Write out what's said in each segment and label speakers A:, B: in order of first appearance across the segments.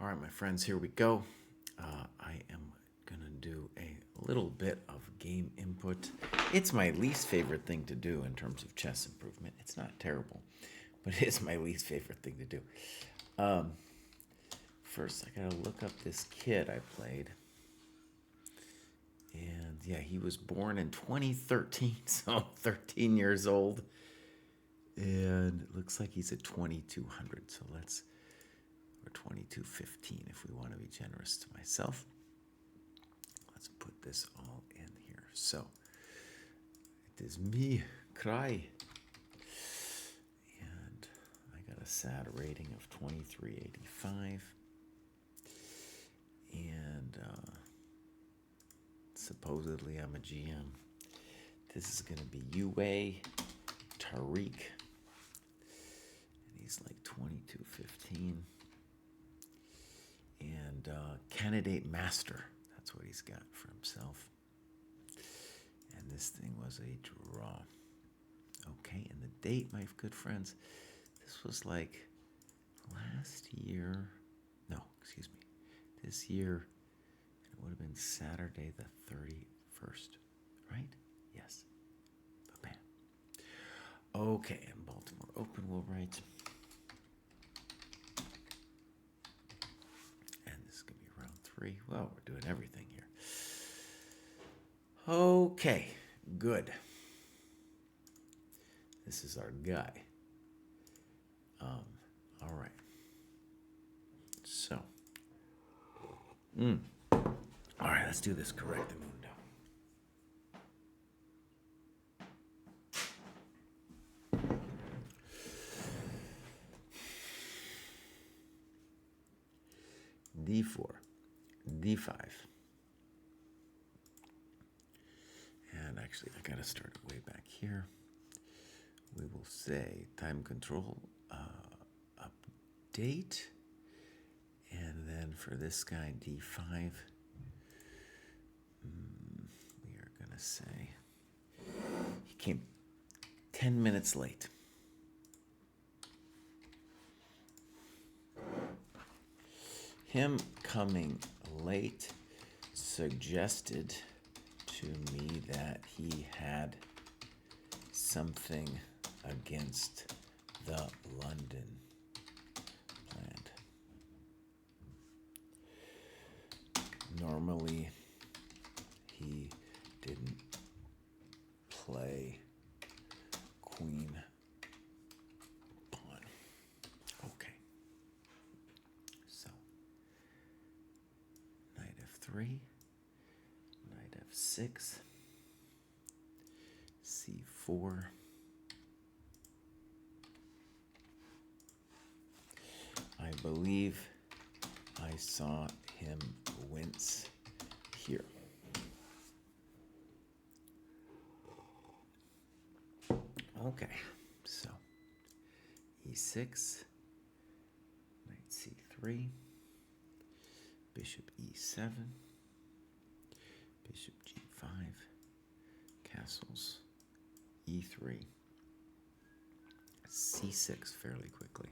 A: All right, my friends, here we go. I am going to do a little bit of game input. It's my least favorite thing to do in terms of chess improvement. It's not terrible, but it's my least favorite thing to do. First, I got to look up this kid I played. And yeah, he was born in 2013, so 13 years old. And it looks like he's at 2200, so let's, or 2215 if we want to be generous to myself. Let's put this all in here. So it is me, Kraai. And I got a sad rating of 2385. And supposedly I'm a GM. This is going to be Yue Tariq. And he's like 2215. And Candidate Master. That's what he's got for himself. And this thing was a draw. Okay, and the date, my good friends, this was like last year. No, excuse me. This year, it would have been Saturday the 31st, right? Yes. Bam. Okay, and Baltimore Open will write. And this is going to be round 3. Well, we're doing everything here. Okay, good. This is our guy. All right. So. All right, let's do this correctamundo. D4, D5. And actually, I gotta start way back here. We will say time control update. And then for this guy, D5, we are going to say he came 10 minutes late. Him coming late suggested to me that he had something against the London planned. Normally, he didn't play queen pawn. Okay. So, knight f3, knight f6, c4. I believe I saw him wince here. Okay, so e6, knight c3, bishop e7, bishop g5, castles e3, c6 fairly quickly.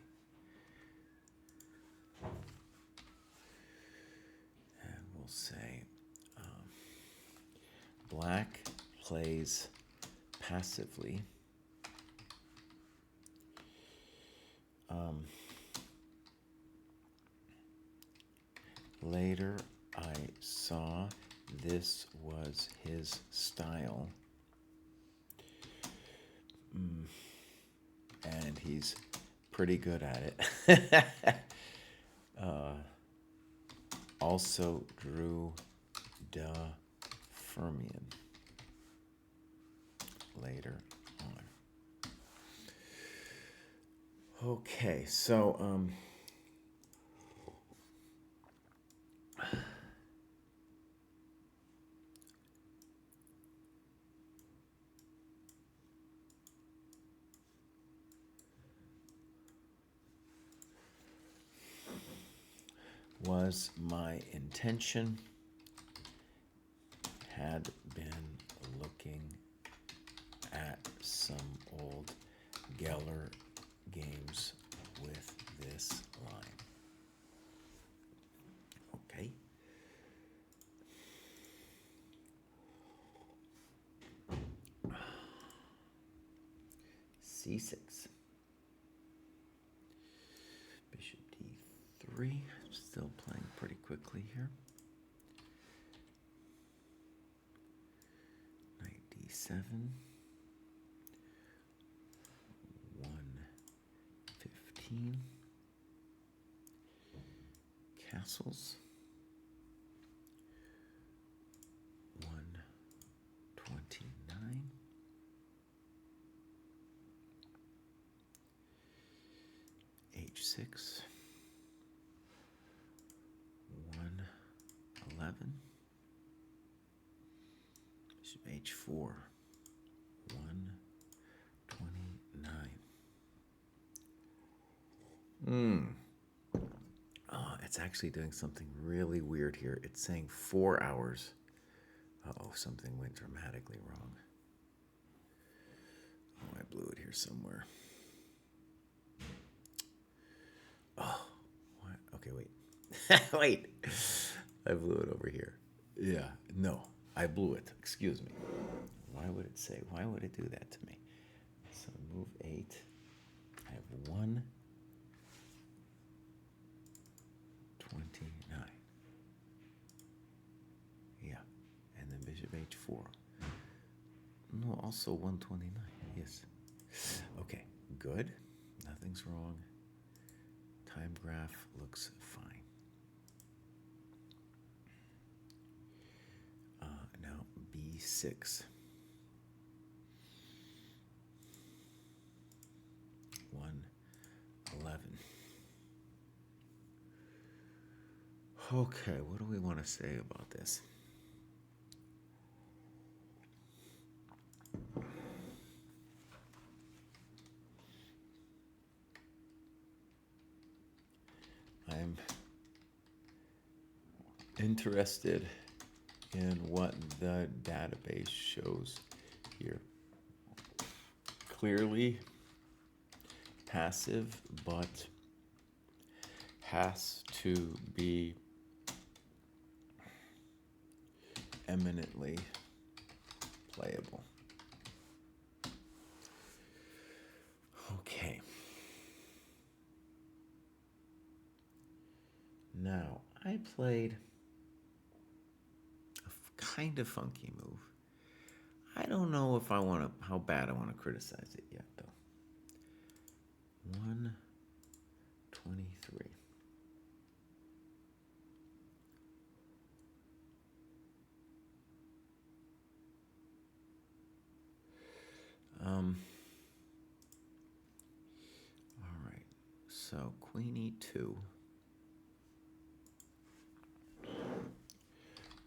A: And we'll say black plays passively. Later, I saw this was his style. And he's pretty good at it. Also drew de Fermion later on. Okay, so was my intention, had been looking at some old Geller games with this line. c6. Bishop d3. Still playing pretty quickly here. Knight d7. 115. Castles. 129. H6. 111. Bishop h4. 129. Oh, it's actually doing something really weird here. It's saying 4 hours. Uh-oh, something went dramatically wrong. Oh, I blew it here somewhere. Oh, what? Okay, wait. Wait. I blew it over here. Yeah, no, I blew it. Excuse me. Why would it say? Why would it do that to me? So move 8. I have 129. Yeah, and then bishop h4. No, also 129. Yes. Okay, good. Nothing's wrong. Time graph looks fine. Now b6. 111. Okay, what do we want to say about this? I'm interested in what the database shows here. Clearly passive, but has to be eminently playable. Okay. Now, I played a kind of funky move. I don't know if I want to, how bad I want to criticize it yet, though. 123. All right. So Queen E2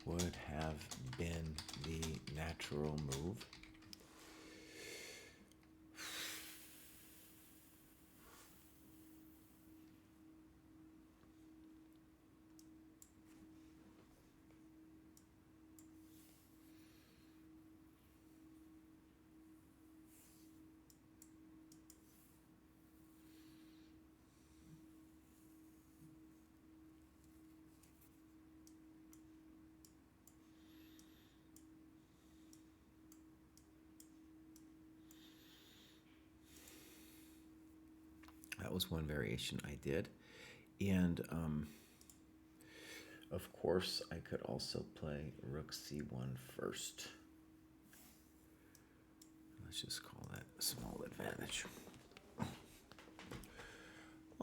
A: would have been the natural move. That was one variation I did. And, of course, I could also play Rook C1 first. Let's just call that a small advantage.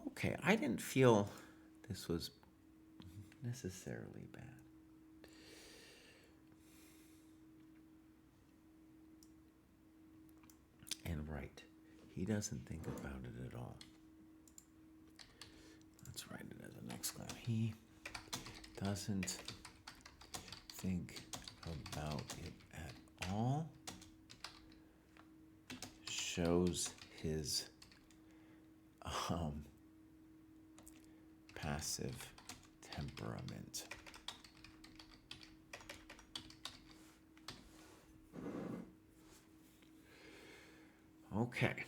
A: Okay, I didn't feel this was necessarily bad. And right, he doesn't think about it at all. Let's write it as an exclamation. He doesn't think about it at all. Shows his passive temperament. Okay.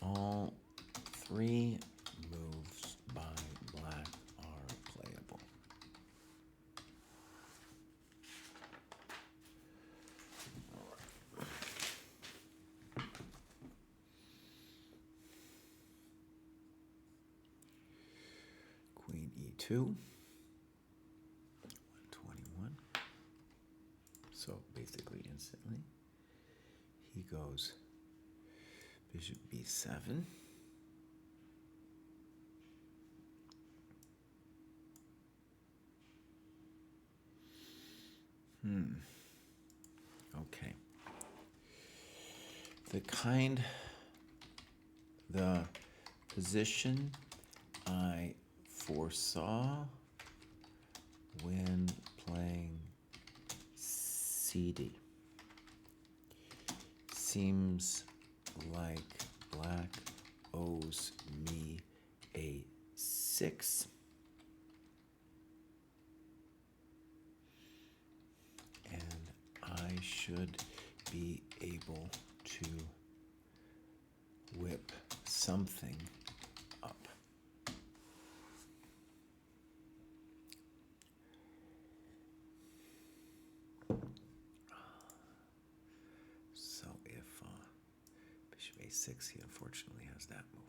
A: All three moves by black are playable. 122. 121. So basically instantly, he goes bishop b7. Okay. The position I foresaw when playing CD. Seems like black owes me a 6. And I should be able to whip something up. So if bishop a6, he unfortunately has that move.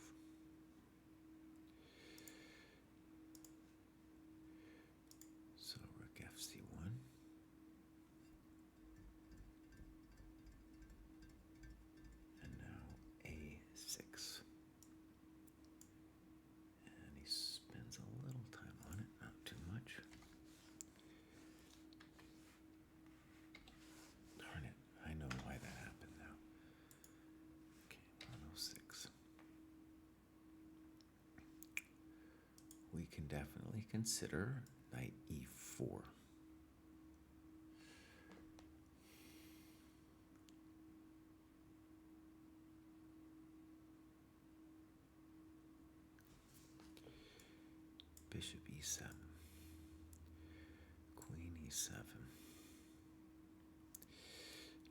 A: So rook fc1. And now a6. And he spends a little time on it, not too much. Darn it, I know why that happened now. Okay, 106. We can definitely consider knight e4. Bishop e7. Queen e7.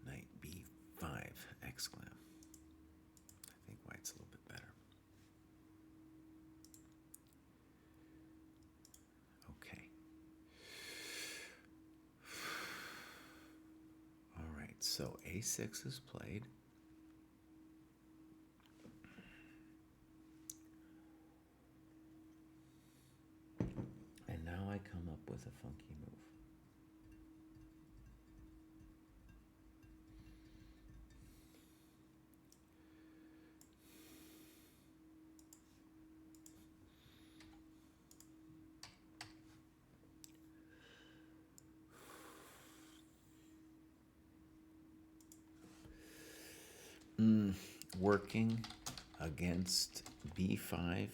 A: Knight b5. Exclam. I think white's a little bit better. Okay. All right, so a6 is played. And now I come up with a funky move. Working against b5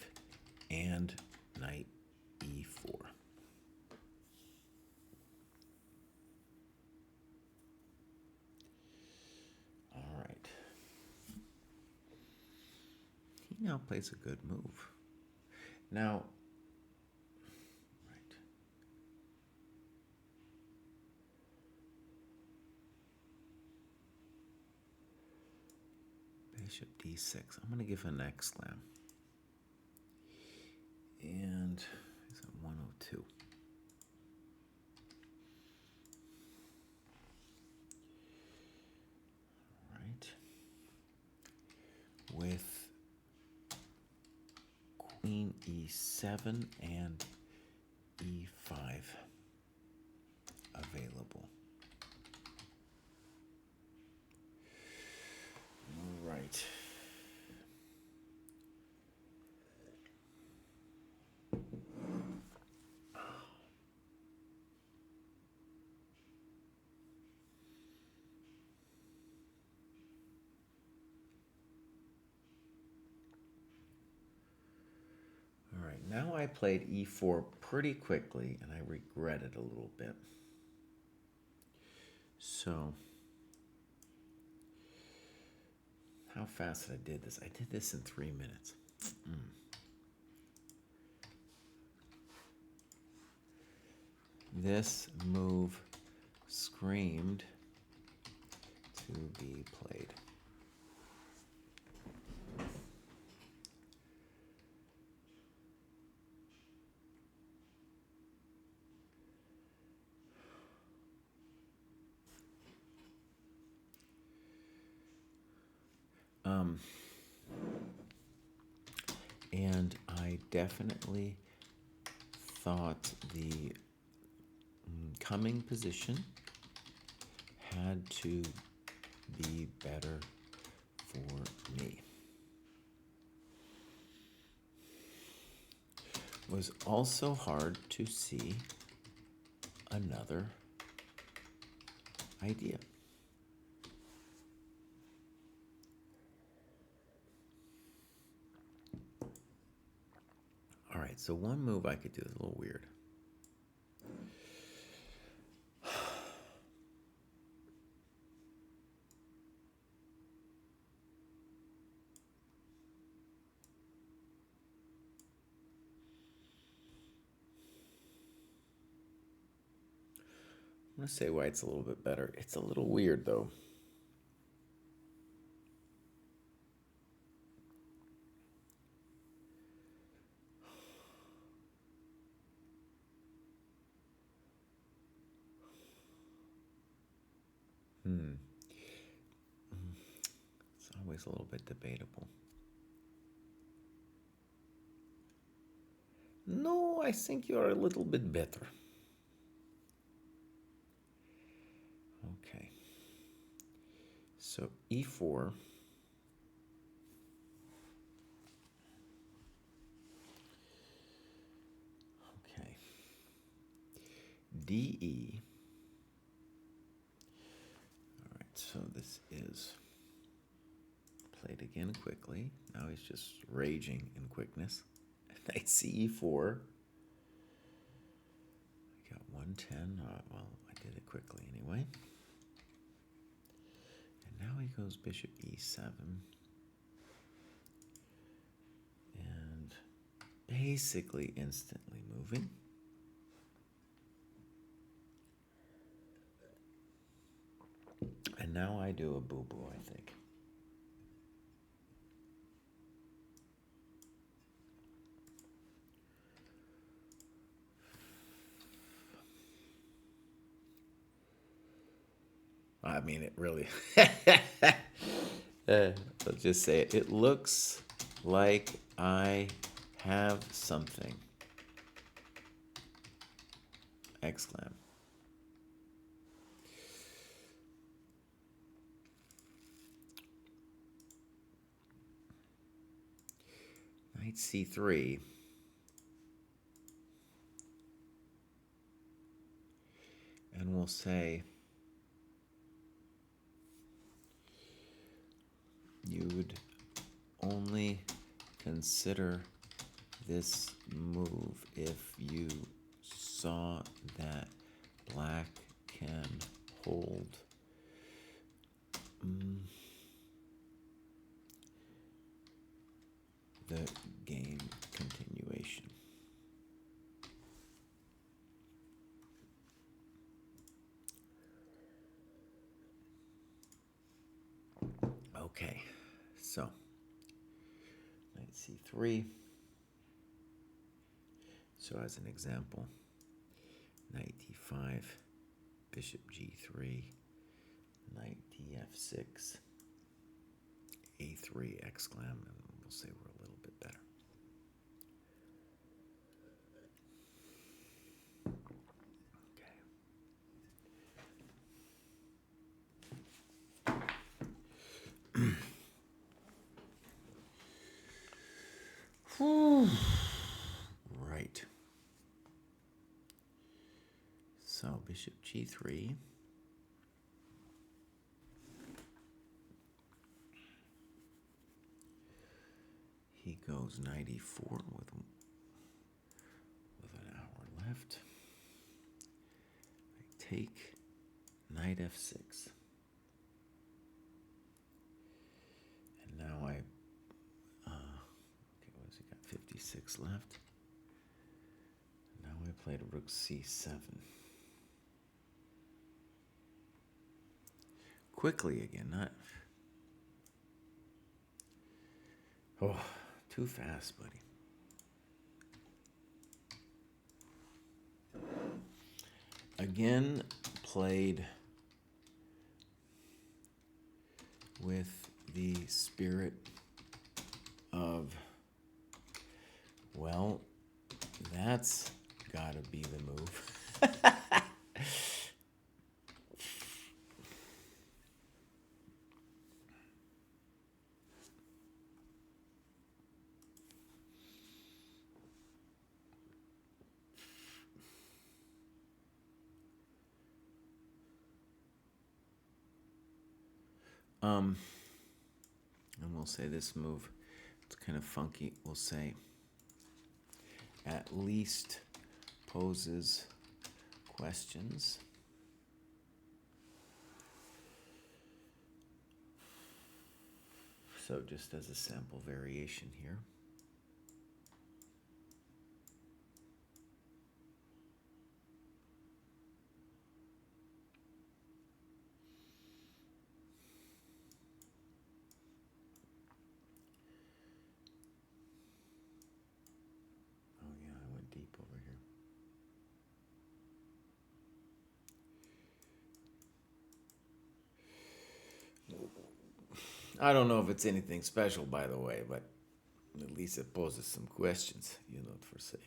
A: and knight e4. All right. He now plays a good move. Now, right. Bishop d6. I'm going to give an exclam. And he's at 102. All right. With queen e7 and e5 available. All right. All right, now I played e4 pretty quickly, and I regret it a little bit. So, how fast did I did this? I did this in 3 minutes. This move screamed to be played. And I definitely thought the coming position had to be better for me. It was also hard to see another idea. All right, so one move I could do is a little weird. I'm going to say why it's a little bit better. It's a little weird, though. It's always a little bit debatable. No, I think you're a little bit better. Okay. So E4. Okay. DE. All right, so this is played again quickly. Now he's just raging in quickness. Knight CE4. I got 110. Well, I did it quickly anyway. And now he goes bishop E7. And basically instantly moving. And now I do a boo-boo, I think. I mean, it really... I'll just say it. It looks like I have something. Exclam. Knight C3. And we'll say you would only consider this move if you saw that black can hold the game continuation. Okay, so knight C3. So as an example, knight D5, bishop G3, knight DF6, A3 exclam, and we'll say we're a little bit better. Okay. Right. So bishop G3. He goes knight E4 with an hour left. I take knight F6. And now I, okay, what has he got? 56 left. Now I played rook C7. Quickly again, not... Oh, too fast, buddy. Again, played with the spirit of, well, that's Gotta be the move. And we'll say this move, it's kind of funky. We'll say at least poses questions. So just as a sample variation here. Oh yeah, I went deep over here. I don't know if it's anything special, by the way, but at least it poses some questions, you know, for say.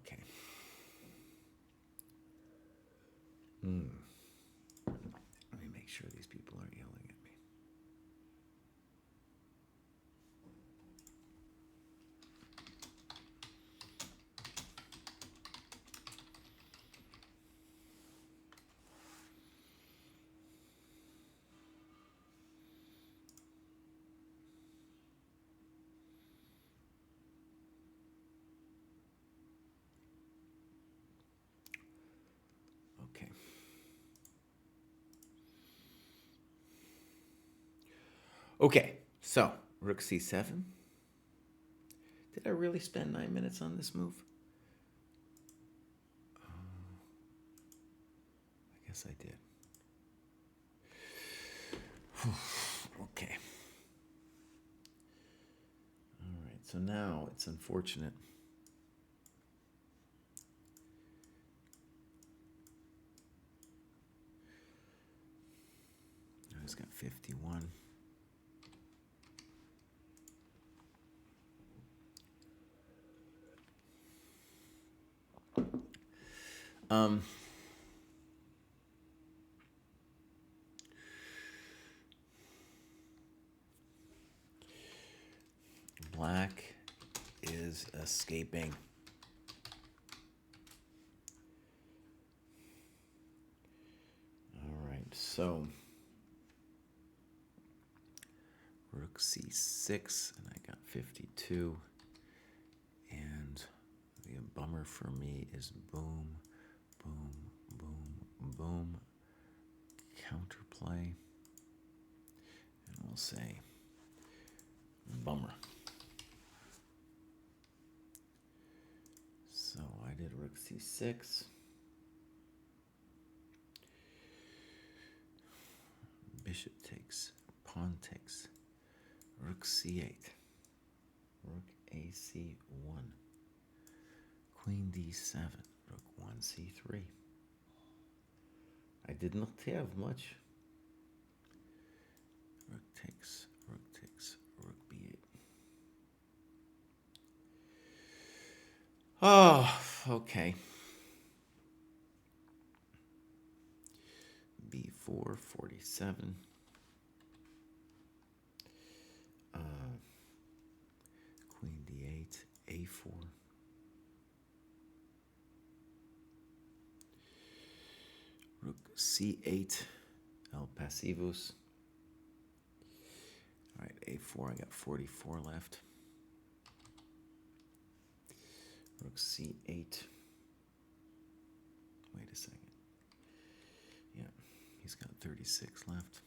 A: Okay. Let me make sure these people aren't yelling at me. Okay. Okay, so rook c7. Did I really spend 9 minutes on this move? I guess I did. Okay. All right, so now it's unfortunate. I just got 51. Black is escaping. All right, so rook c6, and I got 52. And the bummer for me is boom, boom, boom, boom. Counterplay. And we'll say bummer. So I did rook c6. Bishop takes, pawn takes, rook c8, rook ac1, queen d7, rook 1 c3. I did not have much. Rook takes, rook b8. Oh, okay. b4, 47. Queen d8, a4. Rook c8, el pasivus. All right, a4, I got 44 left. Rook c8. Wait a second. Yeah, he's got 36 left.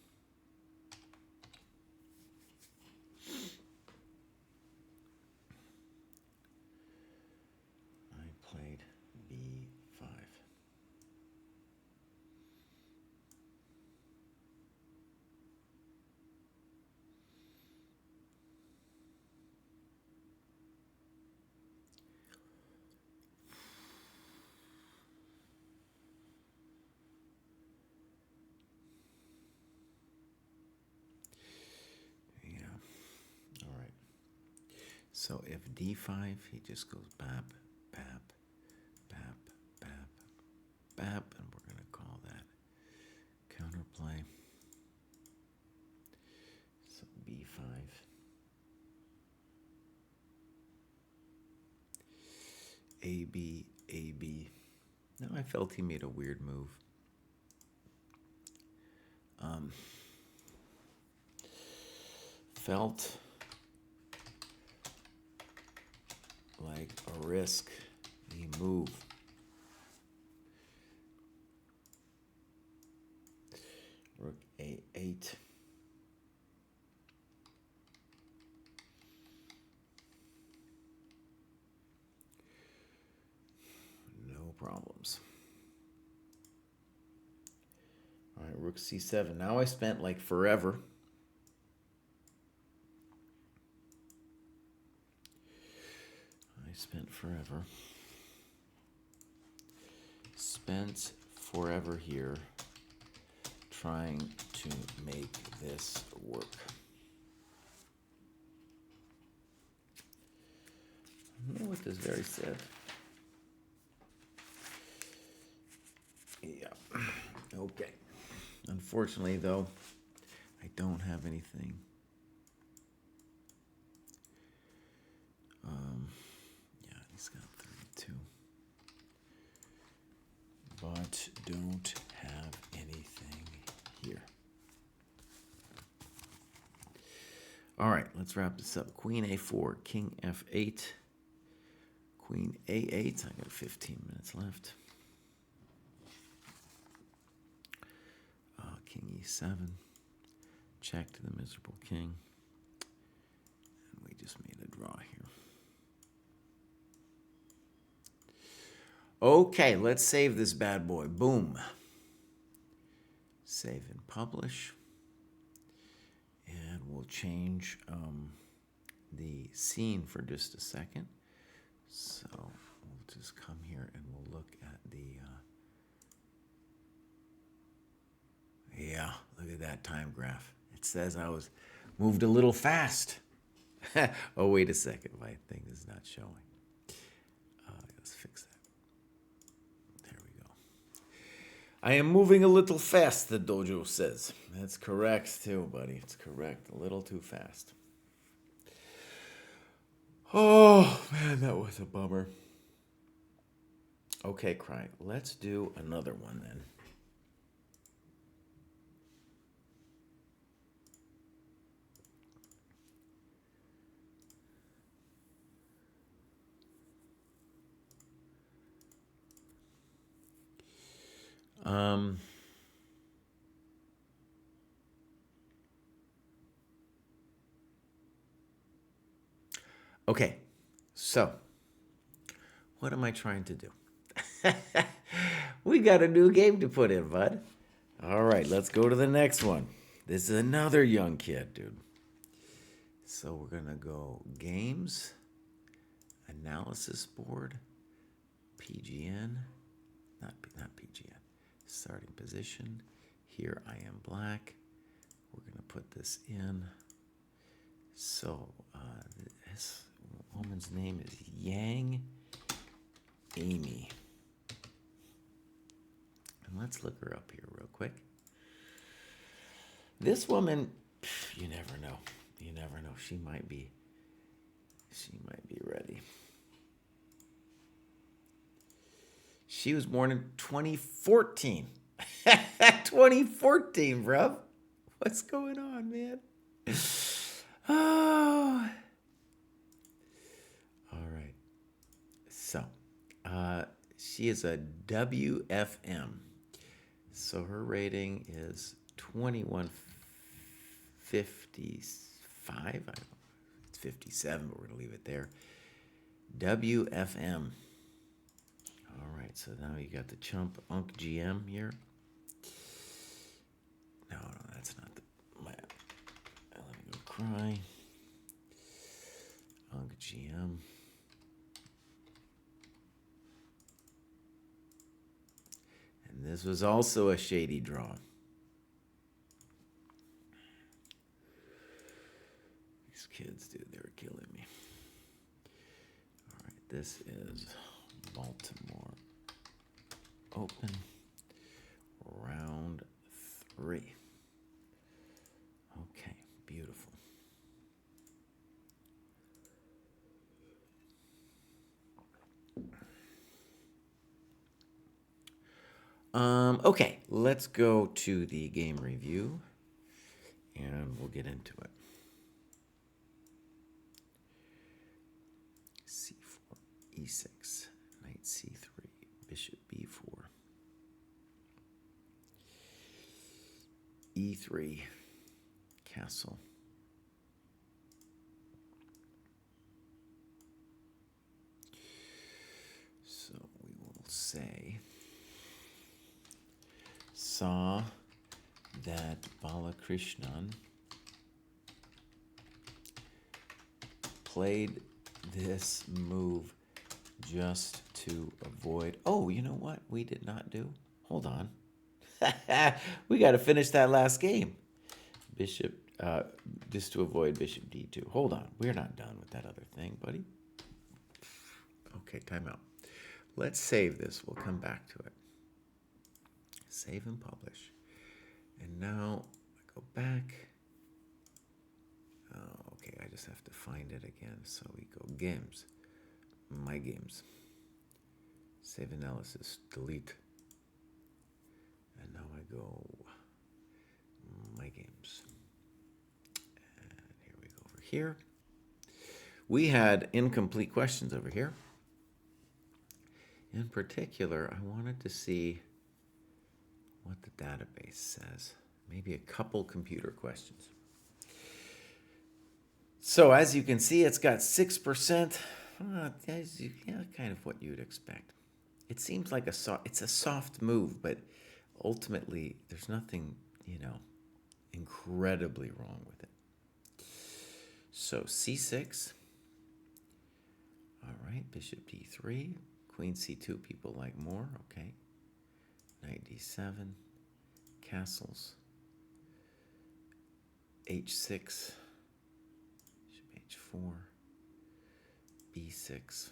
A: I played b5. So if d5, he just goes bap, bap, bap, bap, bap, and we're going to call that counterplay. So b5. AB, AB. Now I felt he made a weird move. Felt like a risk. He moved. Rook A8. No problems. All right, Rook C7. Now I spent like forever. Spent forever here trying to make this work. I don't know what this very said. Yeah. Okay. Unfortunately, though, I don't have anything. Yeah, he's got 32. But don't have anything here. All right, let's wrap this up. Queen A4, King F8, Queen A8. I got 15 minutes left. King E7, check to the miserable king. And we just made a draw here. Okay, let's save this bad boy. Boom. Save and publish. And we'll change the scene for just a second. So we'll just come here and we'll look at the... yeah, look at that time graph. It says I was moved a little fast. Oh, wait a second. My thing is not showing. Let's fix that. There we go. I am moving a little fast, the dojo says. That's correct, too, buddy. It's correct. A little too fast. Oh, man, that was a bummer. Okay, Kraai. Let's do another one, then. Okay, so what am I trying to do? We got a new game to put in, bud. All right, let's go to the next one. This is another young kid, dude. So we're going to go games, analysis board, PGN, not PGN, starting position. Here I am black. We're going to put this in. So this woman's name is Yang Amy. And let's look her up here real quick. This woman, you never know. You never know. She might be ready. She was born in 2014. 2014, bruv. What's going on, man? Oh. All right. So, she is a WFM. So her rating is 2155. It's 57, but we're going to leave it there. WFM. All right, so now you got the chump Unk GM here. No, that's not the map. Let me go Kraai. Unk GM. And this was also a shady draw. These kids, dude, they were killing me. This is Baltimore Open, round 3. Okay, beautiful. Okay, let's go to the game review, and we'll get into it. C4, E6, Knight C3, Bishop B4, E3, Castle. So we will say, saw that Balakrishnan played this move just to avoid. Oh, you know what we did not do? Hold on. We got to finish that last game. Bishop, just to avoid Bishop D2. Hold on. We're not done with that other thing, buddy. Okay, time out. Let's save this. We'll come back to it. Save and publish. And now I go back. Oh, okay, I just have to find it again. So we go games. My games. Save analysis. Delete. And now I go my games. And here we go over here. We had incomplete questions over here. In particular, I wanted to see what the database says. Maybe a couple computer questions. So as you can see, it's got 6%. Kind of what you'd expect. It seems like it's a soft move, but ultimately there's nothing, incredibly wrong with it. So C6. All right, Bishop D3. Queen C2 people like more. Okay. Knight D7. Castles. H6. Bishop H4. B6.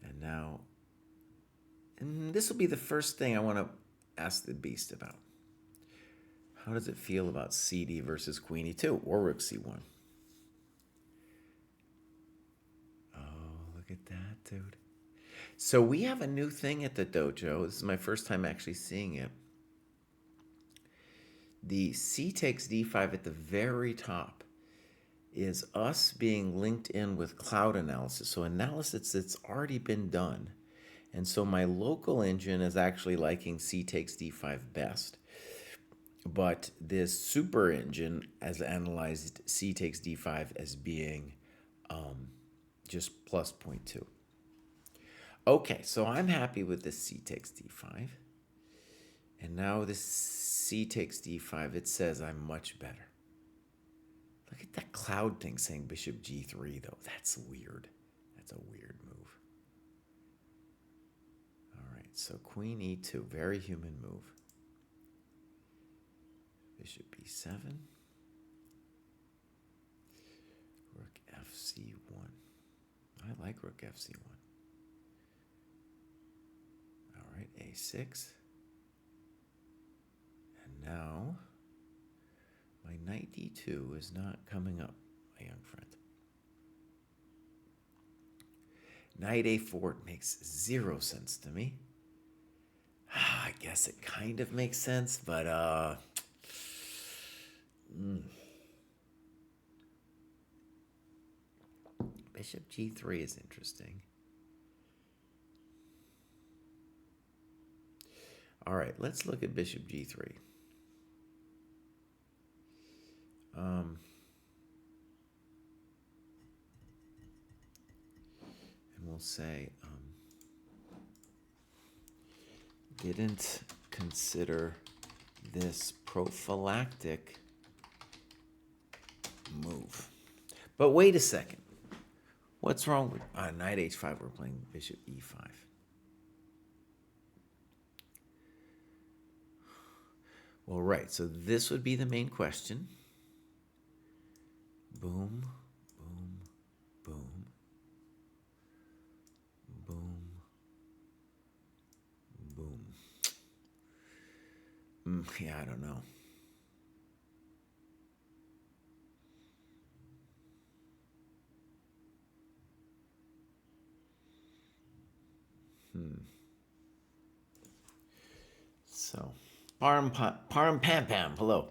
A: And now, this will be the first thing I want to ask the beast about. How does it feel about CD versus Queen E2 or Rook C1? Oh, look at that, dude. So we have a new thing at the dojo. This is my first time actually seeing it. The C takes D5 at the very top is us being linked in with cloud analysis. So analysis that's already been done. And so my local engine is actually liking C takes D5 best. But this super engine has analyzed C takes D5 as being just plus 0.2. Okay, so I'm happy with this C takes D5. And now this C takes D5, it says I'm much better. Look at that cloud thing saying Bishop G3, though. That's weird. That's a weird move. All right, so Queen E2, very human move. Bishop B7. Rook FC1. I like Rook FC1. All right, A6. And now my Knight D2 is not coming up, my young friend. Knight A4 makes 0 sense to me. I guess it kind of makes sense, but Bishop G3 is interesting. All right, let's look at Bishop G3. And we'll say, didn't consider this prophylactic move. But wait a second. What's wrong with Knight H5? We're playing Bishop E5. Well, right. So this would be the main question. Boom, boom, boom. Yeah, I don't know. So, Parm Pam Pam, hello.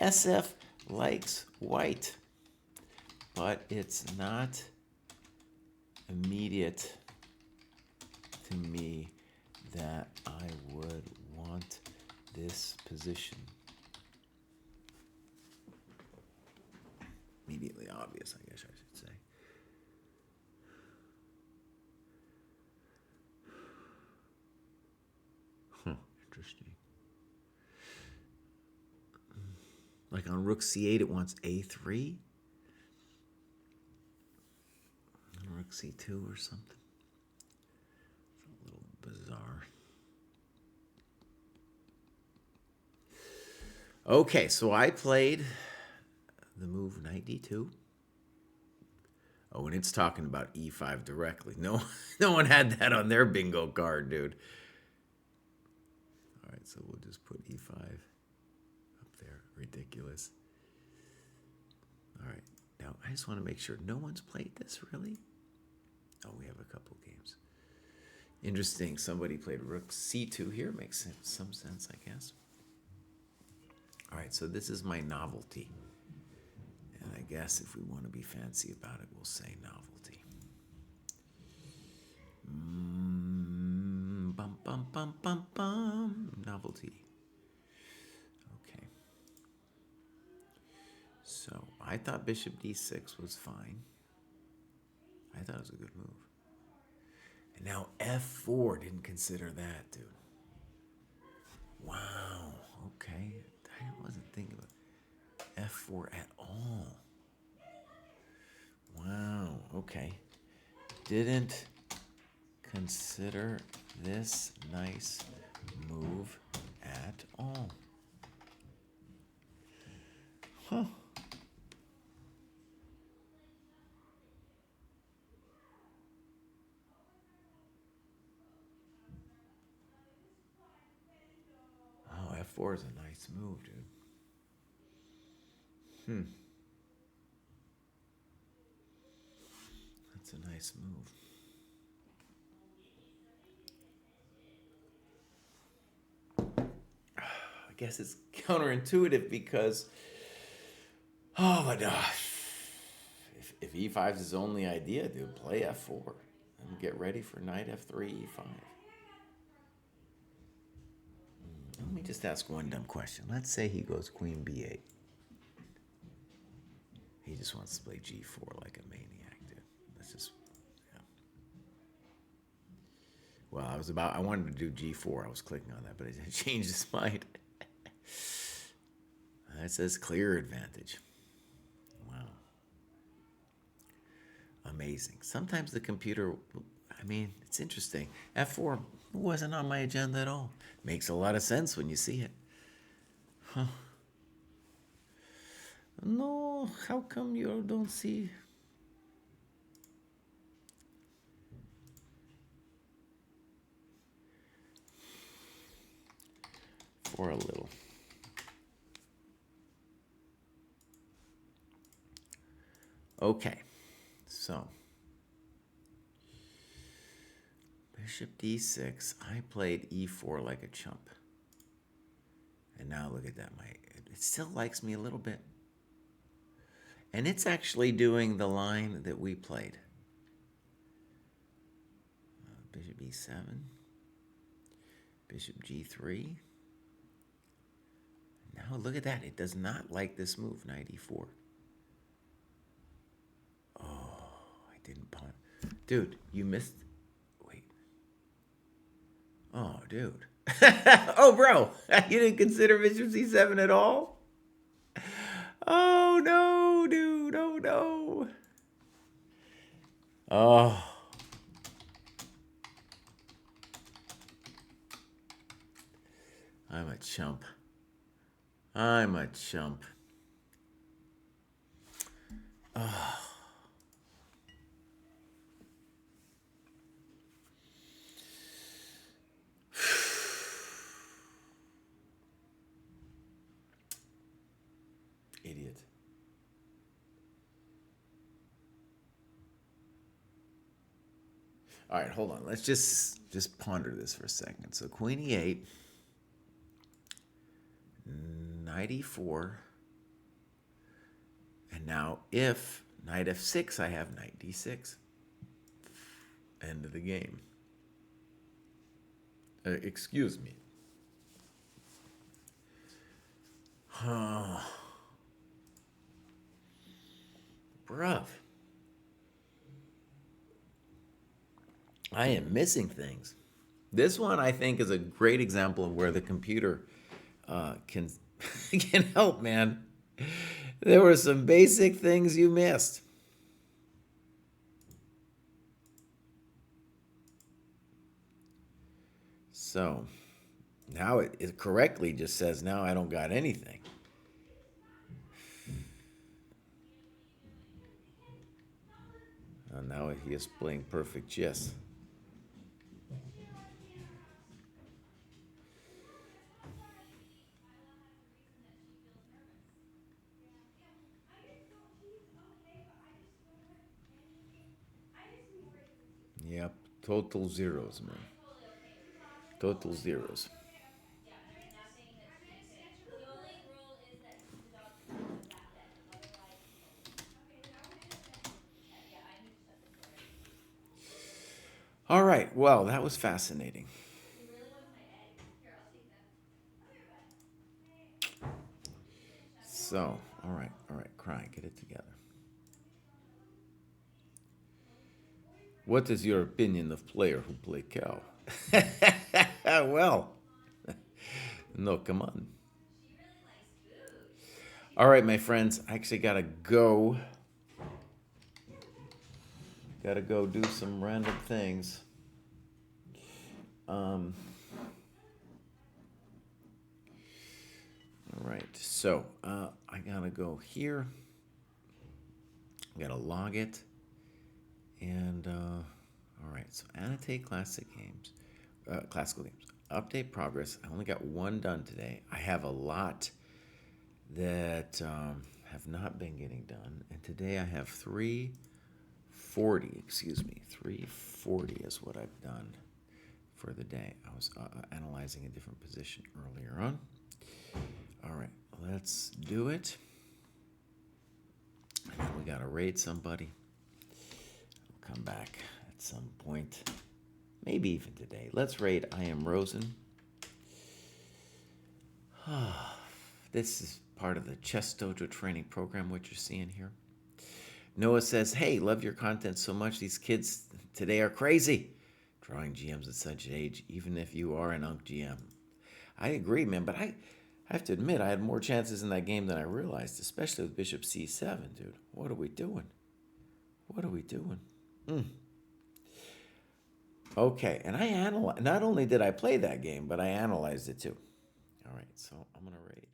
A: SF likes white, but it's not immediate to me that I would want this position. Immediately obvious, I guess I should say. Interesting. Like on rook c8, it wants a3. On rook c2 or something. It's a little bizarre. Okay, so I played the move knight d2. Oh, and it's talking about e5 directly. No, no one had that on their bingo card, dude. All right, so we'll just put e5 up there. Ridiculous. All right, now I just want to make sure no one's played this, really? Oh, we have a couple games. Interesting. Somebody played rook c2 here. Makes some sense, I guess. All right, so this is my novelty. And I guess if we want to be fancy about it, we'll say novelty. Bum, bum, bum, bum, bum. Novelty. Okay. So I thought bishop d6 was fine. I thought it was a good move. And now f4, didn't consider that, dude. Wow. Okay. I wasn't thinking about f4 at all. Wow. Okay. Didn't consider this nice move at all. Huh. Oh, f4 is a nice move, dude. That's a nice move. I guess it's counterintuitive because, oh my gosh, if e5 is his only idea, dude, play f4 and get ready for knight f3, e5. Let me just ask one dumb question. Let's say he goes queen b8. He just wants to play g4 like a maniac, dude. That's just, yeah. Well, I wanted to do g4. I was clicking on that, but I changed his mind. That says clear advantage. Wow. Amazing. Sometimes the computer, I mean, it's interesting. F4 wasn't on my agenda at all. Makes a lot of sense when you see it. Huh. No, how come you don't see? For a little. Okay, so bishop d6. I played e4 like a chump. And now look at that. It still likes me a little bit. And it's actually doing the line that we played. Bishop e7. Bishop g3. Now look at that. It does not like this move, knight e4. Oh, I didn't pawn. Dude, you missed. Wait. Oh, dude. Oh, bro. You didn't consider bishop c7 at all? Oh, no, dude. Oh, no. Oh. I'm a chump. I'm a chump. Oh. Idiot. All right, hold on. Let's just ponder this for a second. So queen e8, knight e4, and now if knight f6, I have knight d6. End of the game. Excuse me. Bruv. I am missing things. This one, I think, is a great example of where the computer can can help, man. There were some basic things you missed. So now it correctly just says, now I don't got anything. Now he is playing perfect chess. Yep, total zeros, man. Total zeros. All right, well, that was fascinating. So, all right, Kraai, get it together. What is your opinion of player who play cow? Well, no, come on. All right, my friends, I actually gotta go. Gotta go do some random things. All right, so I gotta go here. I gotta log it. And all right, so annotate classical games. Update progress. I only got one done today. I have a lot that have not been getting done, and today I have 340. Excuse me, 340 is what I've done for the day. I was analyzing a different position earlier on. All right, let's do it. And then we gotta raid somebody. I'll come back at some point. Maybe even today. Let's raid I Am Rosen. This is part of the Chess Dojo training program, what you're seeing here. Noah says, hey, love your content so much. These kids today are crazy. Drawing GMs at such age, even if you are an UNC GM. I agree, man, but I have to admit, I had more chances in that game than I realized, especially with Bishop C7, dude. What are we doing? What are we doing? Okay, and I analyzed. Not only did I play that game, but I analyzed it too. All right, so I'm going to raid.